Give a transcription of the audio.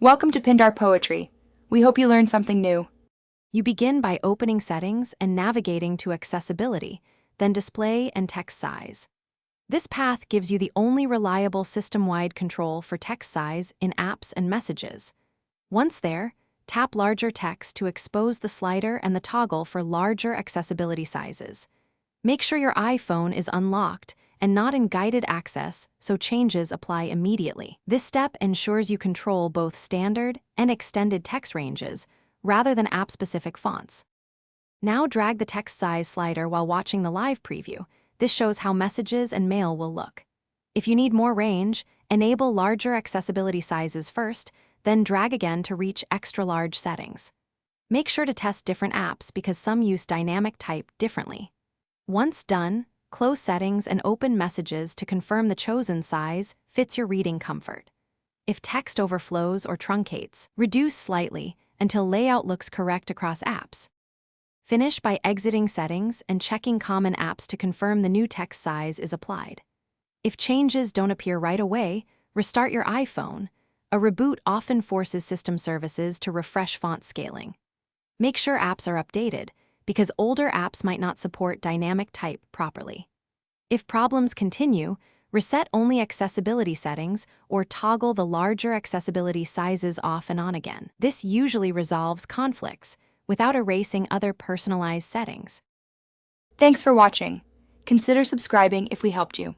Welcome to Pindar Poetry. We hope you learned something new. You begin by opening Settings and navigating to Accessibility, then Display and Text Size. This path gives you the only reliable system-wide control for text size in apps and messages. Once there, tap Larger Text to expose the slider and the toggle for larger accessibility sizes. Make sure your iPhone is unlocked and not in guided access, so changes apply immediately. This step ensures you control both standard and extended text ranges, rather than app-specific fonts. Now drag the text size slider while watching the live preview. This shows how messages and mail will look. If you need more range, enable larger accessibility sizes first, then drag again to reach extra-large settings. Make sure to test different apps because some use dynamic type differently. Once done, close Settings and open Messages to confirm the chosen size fits your reading comfort. If text overflows or truncates, reduce slightly until layout looks correct across apps. Finish by exiting Settings and checking Common Apps to confirm the new text size is applied. If changes don't appear right away, restart your iPhone. A reboot often forces system services to refresh font scaling. Make sure apps are updated, because older apps might not support dynamic type properly. If problems continue, reset only accessibility settings or toggle the larger accessibility sizes off and on again. This usually resolves conflicts without erasing other personalized settings. Thanks for watching. Consider subscribing if we helped you.